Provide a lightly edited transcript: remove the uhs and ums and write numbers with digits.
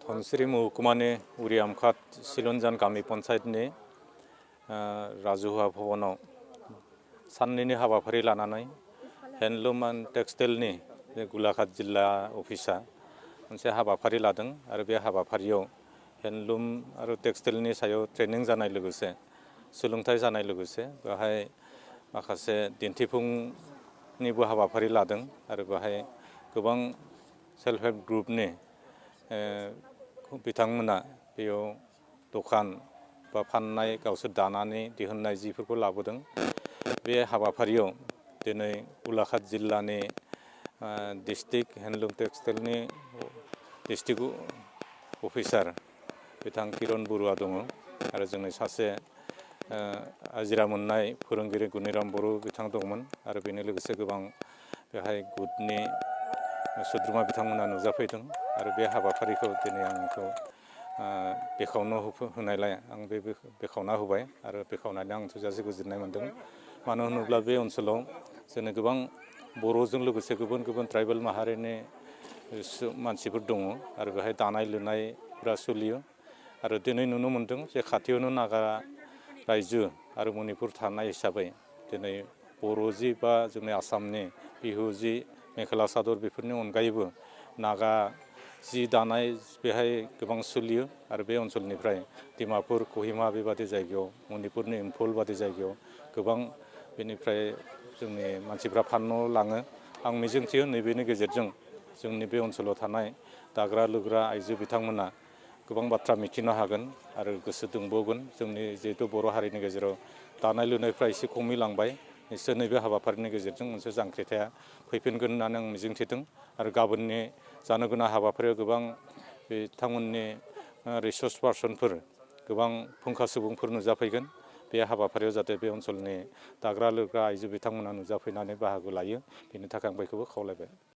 धनसिरी महकुमानि उरियामखात सिलनजान गामि पन्चायतनि राजुहुवा भवनाव साननैनि हाबाफारि लानानै हेन्डलुम एन्ड टेक्सटाइलनि गलाघाट जिल्ला अफिसा मोनसे हाबाफारि लादों आरो बे हाबाफारियाव हेन्डलुम आरो टेक्सटाइलनि सायाव ट्रेनिं जानाय लोगोसे सोलोंथाइ जानाय लोगोसे बेवहाय माखासे दिन्थिफुंनिबो हाबाफारि लादों आरो बेवहाय गोबां सेल्फ हेल्प ग्रुपनि बिथांमोना बेयाव दखान बा फाननाय गावसोर दानानै दिहुननाय जिफोरखौ लाबोदों। बे हाबाफारियाव दिनै गलाघाट जिल्लानि डिस्ट्रिक्ट हेन्डलुम टेक्सटाइलनि डिस्ट्रिक्ट अफिसार बिथां किरन बरुवा दङ आरो जोंनि सासे आजिरा मोननाय फोरोंगिरि गुनिराम बर' बिथां दंमोन आरो बेनि लोगोसे गोबां बेहाय गुटनि सोद्रोमा बिथांमोना नुजाफैदों आरो बे हाबाफारिखौ दिनै आंखौ बेखेवनो होनायलाय आं बेखेवना होबाय आरो बेखेवनानै आं थोजासे गोजोननाय मोन्दों। मानो होनोब्ला बे ओनसोलाव जोंनि गोबां बर'जों लोगोसे गुबुन गुबुन ट्राइबेल माहारिनि मानसिफोर दङ आरो बेहाय दानाय लुनायफ्रा सोलियो आरो दिनै नुनो मोन्दों जे खाथियावनो नागा रायजो आरो मणिपुर थानाय हिसाबै दिनै बर' जि बा जोंनि आसामनि बिहु जि मेखेला सादर बेफोरनि अनगायैबो नागा जि दानाय बेहाय गोबां सोलियो आरो बे ओनसोलनिफ्राय डिमापुर कहिमा बेबादि जायगायाव मणिपुरनि इम्फल बादि जायगायाव गोबां बेनिफ्राय जोंनि मानसिफ्रा फाननो लाङो। आं मिजिंथियो नैबेनि गेजेरजों जोंनि बे ओनसोलाव थानाय दाग्रा लुग्रा आइजो बिथांमोना गोबां बाथ्रा मिथिनो हागोन आरो गोसो दुंबावगोन। जोंनि जिहेतु बर' हारिनि गेजेराव दानाय लुनायफ्रा एसे खमिलांबाय, निश्चय नैबे हाबाफारिनि गेजेरजों मोनसे जांख्रिथाया फैफिनगोन होननानै आं मिजिंथिदों आरो गाबोननि जानो गोनां हाबाफारियाव गोबां बिथांमोननि रिसर्स पार्सनफोर गोबां फुंखा सुबुंफोर नुजाफैगोन। बे हाबाफारियाव जाहाथे बे ओनसोलनि दाग्रा लुग्रा आइजो बिथांमोना नुजाफैनानै बाहागो लायो, बेनि थाखाय आं बयखौबो खावलायबाय।